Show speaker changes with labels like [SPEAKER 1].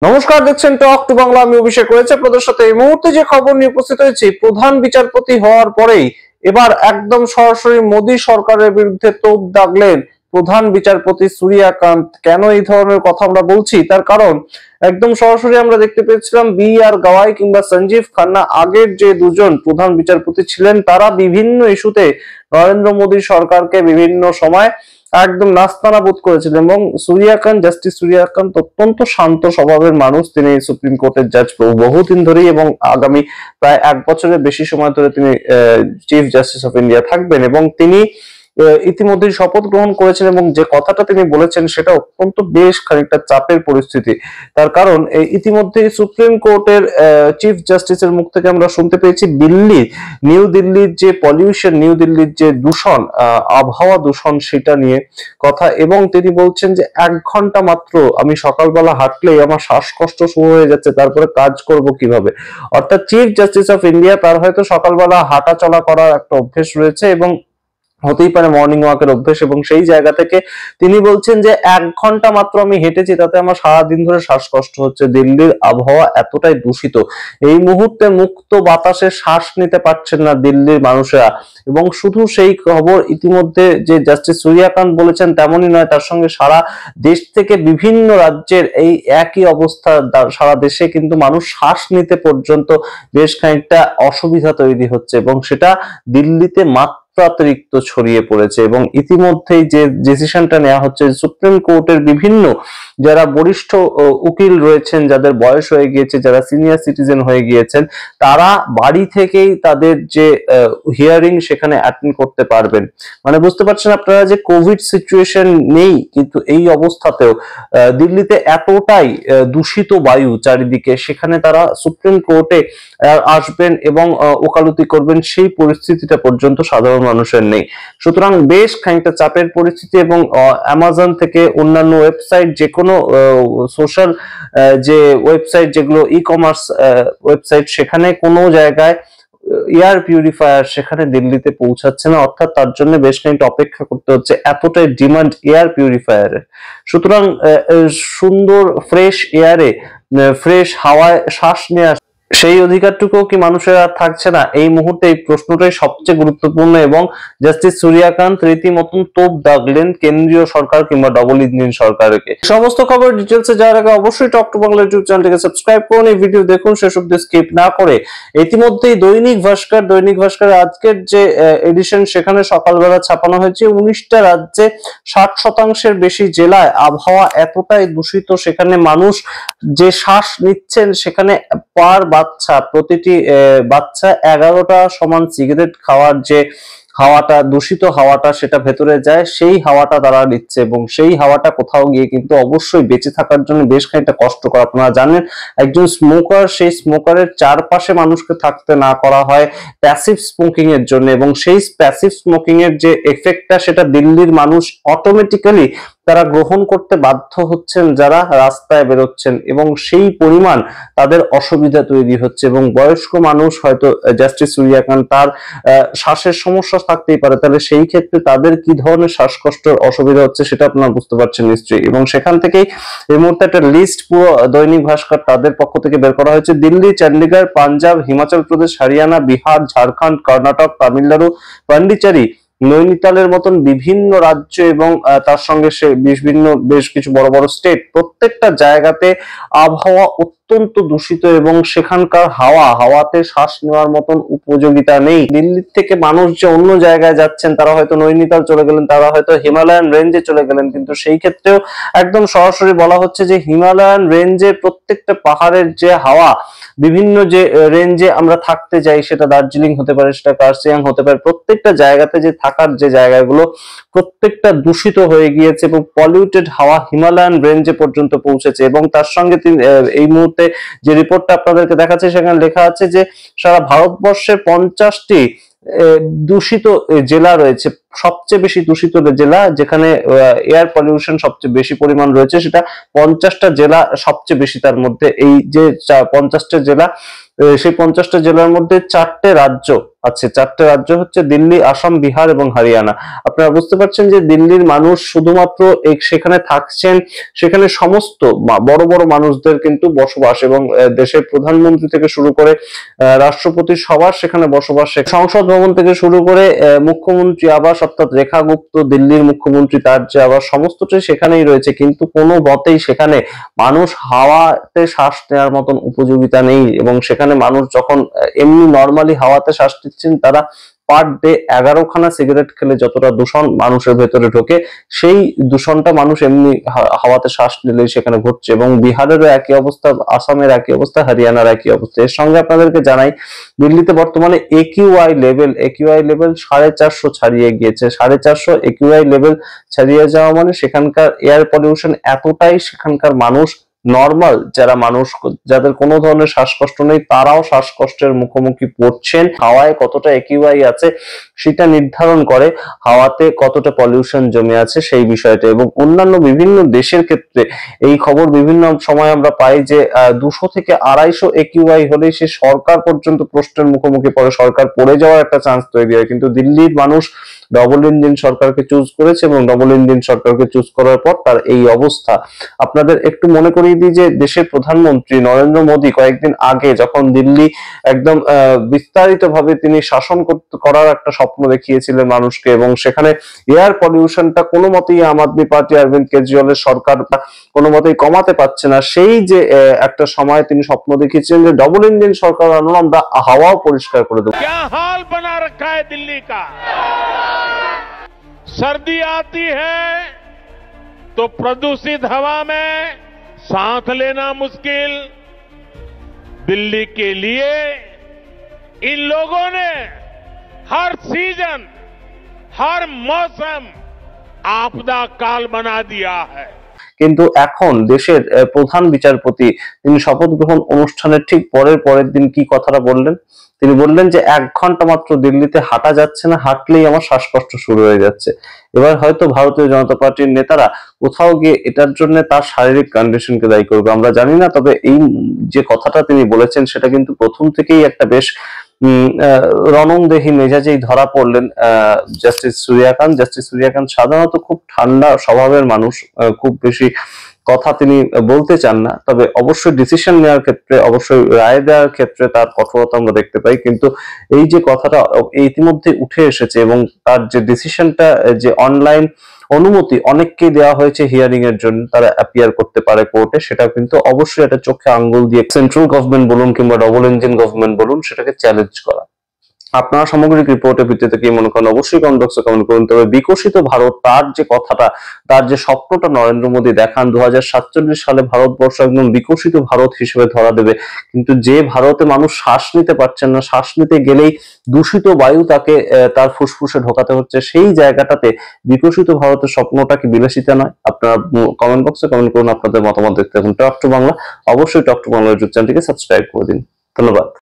[SPEAKER 1] নমস্কার, দেখছেন talk to Bangla. আমি অভিষেক রয়েছে আপনাদের সাথে। এই মুহূর্তে যে খবর নিয়ে উপস্থিত হয়েছি, প্রধান বিচারপতি হওয়ার পরেই এবার একদম সরাসরি মোদী সরকারের বিরুদ্ধে তোপ দাগলেন প্রধান বিচারপতি সূর্যকান্ত। কেন এই ধরনের কথা আমরা বলছি, তার কারণ একদম সরাসরি আমরা দেখতে পেয়েছিলাম বি আর গাওয়াই কিংবা সঞ্জীব খান্না, আগের যে দুজন প্রধান বিচারপতি ছিলেন, তারা বিভিন্ন ইস্যুতে নরেন্দ্র মোদী সরকারকে বিভিন্ন সময় একদম নাস্তানাবুদ করেছিলেন। এবং জাস্টিস সূর্যকান্ত অত্যন্ত শান্ত স্বভাবের মানুষ। তিনি সুপ্রিম কোর্টের জাজ বহুদিন ধরেই এবং আগামী প্রায় 1 বছরের বেশি সময় ধরে তিনি চিফ জাস্টিস অফ ইন্ডিয়া থাকবেন। এবং তিনি ইতিমধ্যে শপথ গ্রহণ করেছেন এবং যে কথাটা তিনি বলেছেন সেটা অত্যন্ত বেশ খানিকটা চাপের পরিস্থিতি। তার কারণ ইতিমধ্যে সুপ্রিম কোর্টের চিফ জাস্টিসের মুখ থেকে আমরা শুনতে পেয়েছি নিউ দিল্লির যে পলিউশন, নিউ দিল্লির যে দূষণ, আবহাওয়া দূষণ, সেটা নিয়ে কথা। এবং তিনি বলছেন যে 1 ঘন্টা মাত্র আমি সকালবেলা হাঁটলেই আমার শ্বাসকষ্ট শুরু হয়ে যাচ্ছে, তারপরে কাজ করব কিভাবে। অর্থাৎ চিফ জাস্টিস অফ ইন্ডিয়া, তার হয়তো সকালবেলা হাঁটা চলা করার একটা অভ্যেস রয়েছে এবং হতেই পারে মর্নিং ওয়াকের অভ্যেস, এবং সেই জায়গা থেকে তিনি বলছেন যে 1 ঘন্টা মাত্র আমি হেঁটেছি, তাতে আমার সারাদিন ধরে শ্বাসকষ্ট হচ্ছে। দিল্লির আবহাওয়া এতটাই দূষিত, এই মুহূর্তে মুক্ত বাতাসে শ্বাস নিতে পারছেন না দিল্লির মানুষেরা। এবং শুধু সেই খবর ইতিমধ্যে যে জাস্টিস সূর্যকান্ত বলেছেন তেমনই নয়, তার সঙ্গে সারা দেশ থেকে বিভিন্ন রাজ্যের এই একই অবস্থা। সারা দেশে কিন্তু মানুষ শ্বাস নিতে পর্যন্ত বেশ খানিকটা অসুবিধা তৈরি হচ্ছে, এবং সেটা দিল্লিতে মাত্রাতিরিক্ত ছড়িয়ে পড়েছে। এবং ইতিমধ্যেই যে ডিসিশনটা নেওয়া হচ্ছে, সুপ্রিম কোর্টের বিভিন্ন যারা বরিষ্ঠ উকিল রয়েছেন, যাদের বয়স হয়ে গিয়েছে, যারা সিনিয়র সিটিজেন হয়ে গিয়েছেন, তারা বাড়ি থেকেই তাদের যে হিয়ারিং সেখানে অ্যাটেন্ড করতে পারবেন। মানে বুঝতে পারছেন আপনারা যে কোভিড সিচুয়েশন নেই, কিন্তু এই অবস্থাতেও দিল্লিতে এতটাই দূষিত বায়ু চারিদিকে, সেখানে তারা সুপ্রিম কোর্টে আসবেন এবং ওকালতি করবেন, সেই পরিস্থিতিটা পর্যন্ত সাধারণ মানুষের নেই। সুতরাং বেশ খানিকটা চাপের পরিস্থিতি। এবং অ্যামাজন থেকে অন্যান্য ওয়েবসাইট, যে কোনো সোশ্যাল যে ওয়েবসাইট, যেগুলো ই কমার্স ওয়েবসাইট, সেখানে কোনো জায়গায় এয়ার পিউরিফায়ার সেখানে দিল্লিতে পৌঁছাচ্ছে না। অর্থাৎ তার জন্য বেশ খানিকটা অপেক্ষা করতে হচ্ছে, এতটাই ডিমান্ড এয়ার পিউরিফায়ারের। সুতরাং সুন্দর ফ্রেশ এয়ারে, ফ্রেশ হাওয়ায় শ্বাস নেওয়া, সেই অধিকারটুকু কি মানুষের আর থাকছে না? এই মুহূর্তে এই প্রশ্নটাই সবচেয়ে গুরুত্বপূর্ণ। এবং জাস্টিস সূর্যকান্ত রীতিমতন তোপ দাগলেন কেন্দ্রীয় সরকার কিংবা ডবল ইঞ্জিন সরকারকে। সমস্ত খবর ডিটেলসে যাওয়ার আগে অবশ্যই টক টু বাংলা ইউটিউব চ্যানেলটিকে সাবস্ক্রাইব করুন, এই ভিডিও দেখুন শেষ অবধি স্কিপ না করে। ইতিমধ্যেই দৈনিক ভাস্কর আজকের যে এডিশন, সেখানে সকালবেলা ছাপানো হয়েছে 19টা রাজ্যে 60% বেশি জেলায় আবহাওয়া এতটাই দূষিত, সেখানে মানুষ যে শ্বাস নিচ্ছেন, সেখানে প্রতিটি বাচ্চা 11টা সমান সিগারেট খাওয়ার যে হাওয়াটা, দূষিত হাওয়াটা, সেটা ভেতরে যায়, সেই হাওয়াটা তারা নিচ্ছে। এবং সেই হাওয়াটা কোথাও গিয়ে কিন্তু অবশ্যই বেঁচে থাকার জন্য বেশ খানিকটা কষ্টকর। আপনারা জানেন, একজন স্মোকার, সেই স্মোকারের চারপাশে মানুষকে থাকতে না করা হয় প্যাসিভ স্মোকিং এর জন্য। এবং সেই প্যাসিভ স্মোকিং এর যে এফেক্টটা, সেটা দিল্লির মানুষ অটোমেটিক্যালি তারা গ্রহণ করতে বাধ্য হচ্ছেন যারা রাস্তায় বেরোচ্ছেন, এবং সেই পরিমাণ তাদের অসুবিধা তৈরি হচ্ছে। এবং বয়স্ক মানুষ, হয়তো জাস্টিস সূর্যকান্ত, তার শ্বাসের সমস্যা থাকতেই পারে, তাহলে সেই ক্ষেত্রে তাদের কি ধরনের শ্বাসকষ্টের অসুবিধা হচ্ছে সেটা আপনারা বুঝতে পারছেন নিশ্চয়ই। এবং সেখান থেকেই এই মুহূর্তে একটা লিস্ট পুরো দৈনিক ভাস্কর তাদের পক্ষ থেকে বের করা হয়েছে। দিল্লি, চন্ডীগড়, পাঞ্জাব, হিমাচল প্রদেশ, হরিয়ানা, বিহার, ঝাড়খণ্ড, কর্ণাটক, তামিলনাড়ু, পন্ডিচেরি, নৈনিতালের মতন বিভিন্ন রাজ্য এবং তার সঙ্গে সে বেশ কিছু বড় বড় স্টেট, প্রত্যেকটা জায়গাতে আবহাওয়া অত্যন্ত দূষিত। এবং সেখানকার হাওয়াতে শ্বাস নেওয়ার মতন উপযোগিতা নেই। দিল্লির থেকে মানুষ যে অন্য জায়গায় যাচ্ছেন, তারা হয়তো নৈনিতাল চলে গেলেন, তারা হয়তো হিমালয়ান রেঞ্জে চলে গেলেন, কিন্তু সেই ক্ষেত্রেও একদম সরাসরি বলা হচ্ছে যে হিমালয়ান রেঞ্জে প্রত্যেকটা পাহাড়ের যে হাওয়া, বিভিন্ন যে রেঞ্জে আমরা থাকতে যাই, সেটা দার্জিলিং হতে পারে, সেটা কার্সিয়াং হতে পারে, প্রত্যেকটা জায়গাতে যে থাকার যে জায়গাগুলো, প্রত্যেকটা দূষিত হয়ে গিয়েছে এবং পলিউটেড হাওয়া হিমালয়ান রেঞ্জে পর্যন্ত পৌঁছেছে। এবং তার সঙ্গে এই মুহূর্তে যে রিপোর্টটা আপনাদেরকে দেখাচ্ছে, সেখানে লেখা আছে যে সারা ভারতবর্ষে 50টি দূষিত জেলা রয়েছে। সবচেয়ে বেশি দূষিত জেলা, যেখানে এয়ার পলিউশন সবচেয়ে বেশি পরিমাণ রয়েছে, সেটা 50টা জেলা সবচেয়ে বেশি। তার মধ্যে এই যে 50টা জেলা, সেই 50টা জেলার মধ্যে 4টে রাজ্য আছে। 4টে রাজ্য হচ্ছে দিল্লি, আসাম, বিহার এবং হরিয়ানা। আপনারা বুঝতে পারছেন যে দিল্লির মানুষ শুধুমাত্র সেখানে থাকছেন, সেখানে সমস্ত বড় বড় মানুষদের কিন্তু বসবাস, এবং দেশের প্রধানমন্ত্রী থেকে শুরু করে রাষ্ট্রপতি সবার সেখানে বসবাস। সংসদ ভবন থেকে শুরু করে মুখ্যমন্ত্রী আবাস, অর্থাৎ রেখা গুপ্ত দিল্লির মুখ্যমন্ত্রী, তার যে আবাস, সমস্তটাই সেখানেই রয়েছে। কিন্তু কোনো মতেই সেখানে মানুষ হাওয়াতে শ্বাস নেওয়ার মতন উপযোগিতা নেই, এবং সেখানে মানুষ যখন এমনি নর্মালি হাওয়াতে শ্বাস নিচ্ছেন, তারা পার ডে 11খানা সিগারেট খেলে যতটা দূষণ মানুষের ভেতরে ঢোকে, সেই দূষণটা মানুষ এমনি হাওয়াতে শ্বাস নিলেই সেখানে ঘটছে। এবং বিহারেরও একই অবস্থা, আসামের একই অবস্থা, হরিয়ানার একই অবস্থা। এর সঙ্গে আপনাদেরকে জানাই, দিল্লিতে বর্তমানে একিউআই লেভেল 450 ছাড়িয়ে গিয়েছে। 450 একিউআই লেভেল ছাড়িয়ে যাওয়া মানে সেখানকার এয়ার পলিউশন এতটাই, সেখানকার মানুষ নর্মাল যারা মানুষ, যাদের কোনো ধরনের শ্বাসকষ্ট নেই, তারাও শ্বাসকষ্টের মুখোমুখি পড়ছেন। হাওয়ায় কতটা একিউআই আছে সেটা নির্ধারণ করে হাওয়াতে কতটা পলিউশন জমে আছে সেই বিষয়টা। এবং অন্যান্য বিভিন্ন দেশের ক্ষেত্রে এই খবর বিভিন্ন সময় আমরা পাই যে 200 থেকে 250 একিউআই হলেই সে সরকার পর্যন্ত প্রশ্নের মুখোমুখি পড়ে, সরকার পড়ে যাওয়ার একটা চান্স তৈরি হয়। কিন্তু দিল্লির মানুষ ডবল ইঞ্জিন সরকারকে চুজ করেছে, এবং ডবল ইঞ্জিন সরকারকে চুজ করার পর তার এই অবস্থা। আপনাদের একটু মনে করিয়ে দিই যে দেশের প্রধানমন্ত্রী নরেন্দ্র মোদী কয়েকদিন আগে যখন দিল্লি একদম বিস্তারিত ভাবে তিনি শাসন করার একটা স্বপ্ন দেখিয়েছিলেন মানুষকে, এবং সেখানে এয়ার পলিউশনটা কোনো মতেই আম আদমি পার্টি, অরবিন্দ কেজরিওয়ালের সরকার কোনো মতেই কমাতে পারছে না, সেই যে একটা সময় তিনি স্বপ্ন দেখিয়েছিলেন যে ডবল ইঞ্জিন সরকার আনলো, আমরা হাওয়াও পরিষ্কার করে দেবো।
[SPEAKER 2] हाल बना रखा है दिल्ली का। सर्दी आती है तो प्रदूषित हवा में सांस लेना मुश्किल। दिल्ली के लिए इन लोगों ने हर सीजन, हर मौसम आपदा काल बना दिया है।
[SPEAKER 1] কিন্তু এখন দেশের প্রধান বিচারপতি তিনি শপথ গ্রহণ অনুষ্ঠানের ঠিক পরের দিন কি কথাটা বললেন? তিনি বললেন যে 1 ঘন্টা মাত্র দিল্লিতে হাঁটা যাচ্ছে না, হাঁটলেই আমার শ্বাসকষ্ট শুরু হয়ে যাচ্ছে। এবার হয়তো ভারতীয় জনতা পার্টির নেতারা কোথাও গিয়ে এটার জন্য তার শারীরিক কন্ডিশনকে দায়ী করবে, আমরা জানি না। তবে এই যে কথাটা তিনি বলেছেন সেটা কিন্তু প্রথম থেকেই একটা বেশ রণংদেহী মেজাজেই ধরা পড়লেন জাস্টিস সূর্যকান্ত সাধারণত খুব ঠান্ডা স্বভাবের মানুষ, খুব বেশি কথা তিনি বলতে চান না। তবে অবশ্যই ডিসিশন নেওয়ার ক্ষেত্রে, অবশ্যই রায় দেওয়ার ক্ষেত্রে তার কঠোরতা আমরা দেখতে পাই। কিন্তু এই যে কথাটা ইতিমধ্যে উঠে এসেছে, এবং তার যে ডিসিশনটা, যে অনলাইন অনুমতি অনেককে দেওয়া হয়েছে হিয়ারিং এর জন্য, তারা অ্যাপিয়ার করতে পারে কোর্টে, সেটা কিন্তু অবশ্যই একটা চোখে আঙ্গুল দিয়ে সেন্ট্রাল গভর্নমেন্ট বলুন কিংবা ডবল ইঞ্জিন গভর্নমেন্ট বলুন, সেটাকে চ্যালেঞ্জ করা। আপনারা সামগ্রিক রিপোর্টের ভিত্তিতে কি মনে করেন অবশ্যই কমেন্ট বক্সে কমেন্ট করুন। তবে বিকশিত ভারত, তার যে কথাটা, তার যে স্বপ্নটা নরেন্দ্র মোদী দেখান 2047 সালে ভারতবর্ষ একদম বিকশিত ভারত হিসেবে ধরা দেবে, কিন্তু যে ভারতে মানুষ শ্বাস নিতে পারছেন না, শ্বাস নিতে গেলেই দূষিত বায়ু তাকে তার ফুসফুসে ঢোকাতে হচ্ছে, সেই জায়গাটাতে বিকশিত ভারতের স্বপ্নটা কি বিলাসিতা নয়? আপনারা কমেন্ট বক্সে কমেন্ট করুন, আপনাদের মতামত দেখতে থাকুন টক টু বাংলা। অবশ্যই টক টু বাংলা ইউটিউব চ্যানেলটিকে সাবস্ক্রাইব করে দিন। ধন্যবাদ।